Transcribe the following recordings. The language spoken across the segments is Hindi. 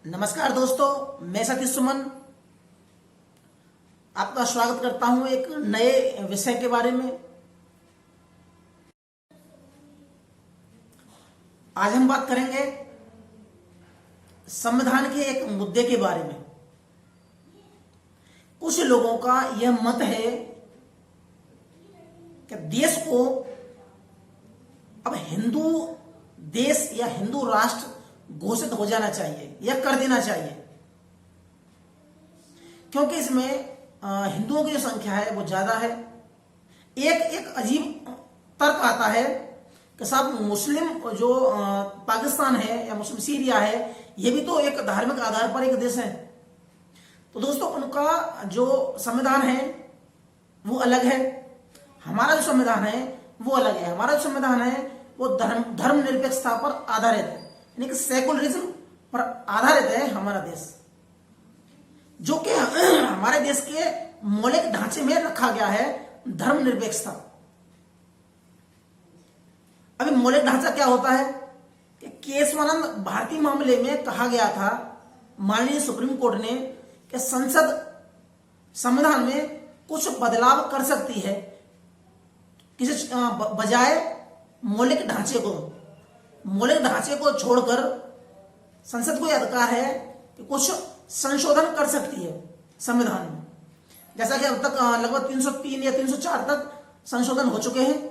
नमस्कार दोस्तों, मैं सतीश सुमन आपका स्वागत करता हूं एक नए विषय के बारे में। आज हम बात करेंगे संविधान के एक मुद्दे के बारे में। कुछ लोगों का यह मत है कि देश को अब हिंदू देश या हिंदू राष्ट्र घोषित हो जाना चाहिए या कर देना चाहिए, क्योंकि इसमें हिंदुओं की जो संख्या है वो ज्यादा है। एक अजीब तर्क आता है कि साहब मुस्लिम जो पाकिस्तान है या मुस्लिम सीरिया है, ये भी तो एक धार्मिक आधार पर एक देश है। तो दोस्तों, उनका जो संविधान है वो अलग है, हमारा जो संविधान है वो अलग है। हमारा जो संविधान है वो धर्मनिरपेक्षता पर आधारित है, यानी कि सेकुलरिज्म पर आधारित है हमारा देश, जो कि हमारे देश के मौलिक ढांचे में रखा गया है धर्मनिरपेक्षता। अभी मौलिक ढांचा क्या होता है कि केशवानंद भारती मामले में कहा गया था माननीय सुप्रीम कोर्ट ने कि संसद संविधान में कुछ बदलाव कर सकती है, किसी बजाय मौलिक ढांचे को छोड़कर संसद को यह अधिकार है कि कुछ संशोधन कर सकती है संविधान में। जैसा कि अब तक लगभग 303 या 304 तक संशोधन हो चुके हैं,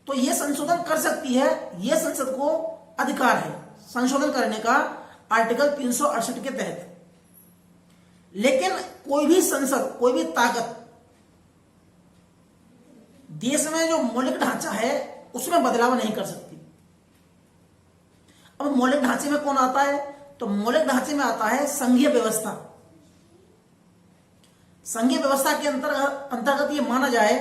तो यह संशोधन कर सकती है, यह संसद को अधिकार है संशोधन करने का आर्टिकल 368 के तहत। लेकिन कोई भी संसद, कोई भी ताकत देश में जो मौलिक ढांचा है उसमें बदलाव नहीं कर सकती। अब मौलिक ढांचे में कौन आता है? तो मौलिक ढांचे में आता है संघीय व्यवस्था। संघीय व्यवस्था के अंतर्गत ये माना जाए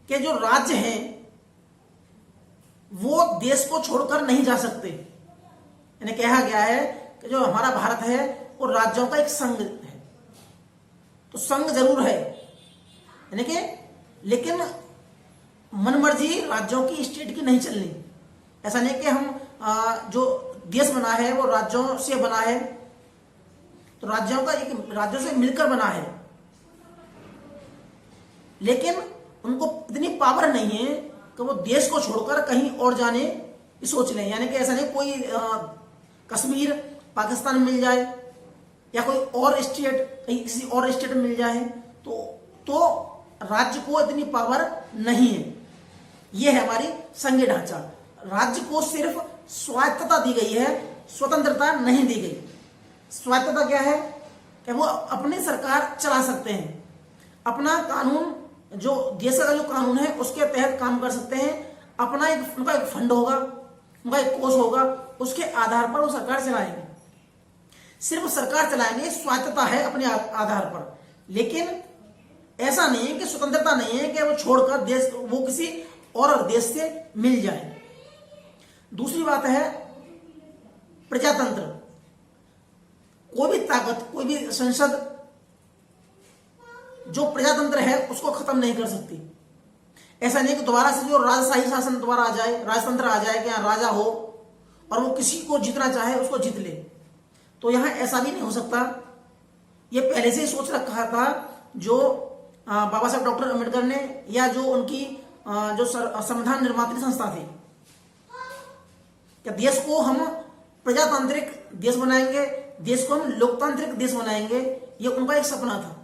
कि जो राज्य हैं वो देश को छोड़कर नहीं जा सकते। यानी कहा गया है कि जो हमारा भारत है वो राज्यों का एक संघ है, तो संघ जरूर है, यानी कि लेकिन मनमर्जी राज्यों की, स्टेट की नहीं चलनी। ऐसा नहीं कि हम जो देश बना है वो राज्यों से बना है, तो राज्यों से मिलकर बना है, लेकिन उनको इतनी पावर नहीं है कि वो देश को छोड़कर कहीं और जाने की सोच लें। यानी कि ऐसा नहीं कोई कश्मीर पाकिस्तान मिल जाए या कोई और स्टेट कहीं किसी और स्टेट में मिल जाए, तो राज्य को इतनी पावर नहीं है। यह है हमारी संघीय ढांचा। राज्य को सिर्फ स्वायत्तता दी गई है, स्वतंत्रता नहीं दी गई। स्वायत्तता क्या है कि वो अपनी सरकार चला सकते हैं, अपना कानून, जो देश का जो कानून है उसके तहत काम कर सकते हैं। अपना उनका एक फंड होगा, उनका एक कोष होगा, उसके आधार पर वो सरकार चलाएंगे। सिर्फ सरकार चलाएंगे, स्वायत्तता है अपने आधार पर। लेकिन ऐसा नहीं है कि स्वतंत्रता नहीं है कि वो छोड़कर देश, वो किसी और देश से मिल जाए। दूसरी बात है प्रजातंत्र। कोई भी ताकत, कोई भी संसद जो प्रजातंत्र है उसको खत्म नहीं कर सकती। ऐसा नहीं कि दोबारा से जो राजशाही शासन दोबारा आ जाए, राजतंत्र आ जाए कि यहाँ राजा हो और वो किसी को जीतना चाहे उसको जीत ले, तो यहां ऐसा भी नहीं हो सकता। ये पहले से ही सोच रखा था जो बाबा साहब डॉक्टर अम्बेडकर ने, या जो उनकी जो संविधान निर्मात्री संस्था थी, कि देश को हम प्रजातांत्रिक देश बनाएंगे, देश को हम लोकतांत्रिक देश बनाएंगे। ये उनका एक सपना था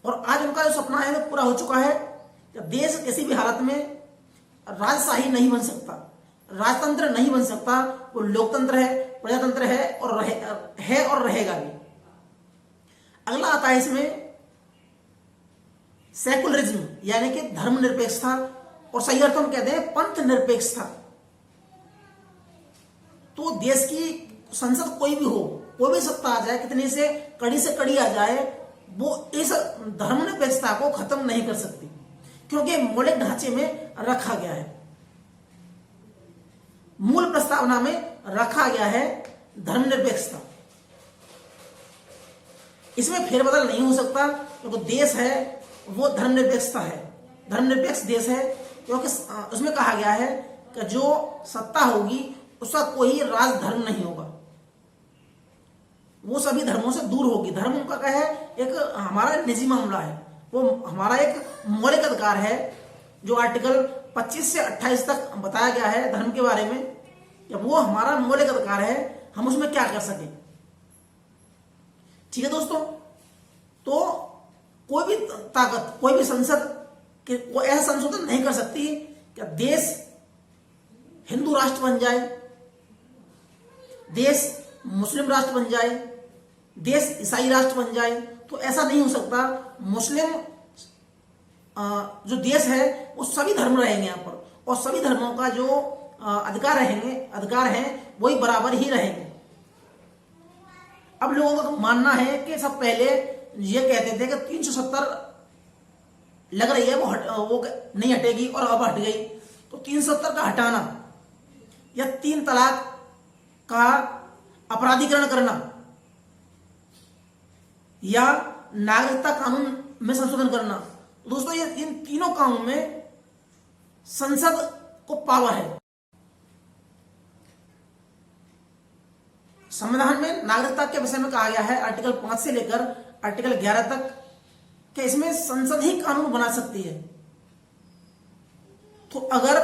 और आज उनका जो सपना है वो पूरा हो चुका है कि देश किसी भी हालत में राजशाही नहीं बन सकता, राजतंत्र नहीं बन सकता, वो लोकतंत्र है, प्रजातंत्र है और रहेगा भी। अगला आता है इसमें सेकुलरिज्म, यानी कि धर्मनिरपेक्षता, और सही अर्थ हम कहते हैं पंथ निरपेक्षता। तो देश की संसद कोई भी हो, कोई भी सत्ता आ जाए, कितनी से कड़ी आ जाए, वो इस धर्मनिरपेक्षता को खत्म नहीं कर सकती, क्योंकि मौलिक ढांचे में रखा गया है, मूल प्रस्तावना में रखा गया है धर्मनिरपेक्षता। इसमें फेरबदल नहीं हो सकता, क्योंकि देश है वो धर्मनिरपेक्षता है, धर्मनिरपेक्ष देश है, क्योंकि उसमें कहा गया है कि जो सत्ता होगी उसका कोई राजधर्म नहीं होगा, वो सभी धर्मों से दूर होगी। धर्म का क्या है, एक हमारा निजी मामला है, वो हमारा एक मौलिक अधिकार है जो आर्टिकल 25 से 28 तक बताया गया है धर्म के बारे में, या वो हमारा मौलिक अधिकार है, हम उसमें क्या कर सके। ठीक है दोस्तों, तो कोई भी ताकत, कोई भी संसद कोई ऐसा संशोधन नहीं कर सकती कि देश हिंदू राष्ट्र बन जाए, देश मुस्लिम राष्ट्र बन जाए, देश ईसाई राष्ट्र बन जाए। तो ऐसा नहीं हो सकता। मुस्लिम जो देश है वो सभी धर्म रहेंगे यहाँ पर, और सभी धर्मों का जो अधिकार हैं वही बराबर ही रहेंगे। अब लोगों का मानना है कि सब पहले ये कहते थे कि 370 लग रही है वो नहीं हटेगी और अब हट गई, तो 370 का हटाना या 3 तलाक का अपराधीकरण करना या नागरिकता कानून में संशोधन करना, दोस्तों ये इन तीनों कामों में संसद को पावर है। संविधान में नागरिकता के विषय में कहा गया है आर्टिकल 5 से लेकर आर्टिकल 11 तक कि इसमें संसद ही कानून बना सकती है। तो अगर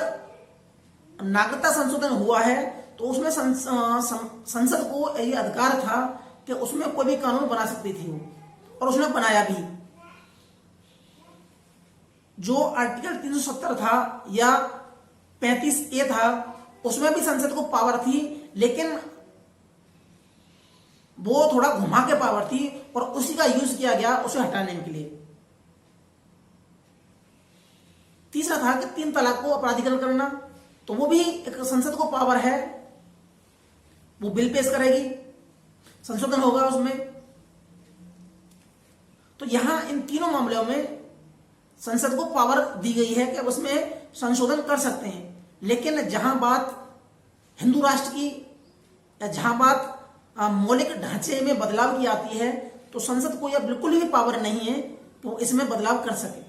नागरिकता संशोधन हुआ है तो उसमें संसद को यह अधिकार था कि उसमें कोई भी कानून बना सकती थी वो, और उसने बनाया भी। जो आर्टिकल 370 था या 35A था उसमें भी संसद को पावर थी, लेकिन वो थोड़ा घुमा के पावर थी और उसी का यूज किया गया उसे हटाने के लिए। तीसरा था कि 3 तलाक को अपराधीकरण करना, तो वो भी एक संसद को पावर है, वो बिल पेश करेगी, संशोधन होगा उसमें। तो यहां इन तीनों मामलों में संसद को पावर दी गई है कि उसमें संशोधन कर सकते हैं। लेकिन जहां बात हिंदू राष्ट्र की या जहां बात मौलिक ढांचे में बदलाव की आती है तो संसद को यह बिल्कुल भी पावर नहीं है कि वो इसमें बदलाव कर सके।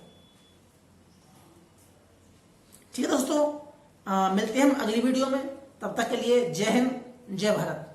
ठीक है दोस्तों, मिलते हैं हम अगली वीडियो में। तब तक के लिए जय हिंद, जय भारत।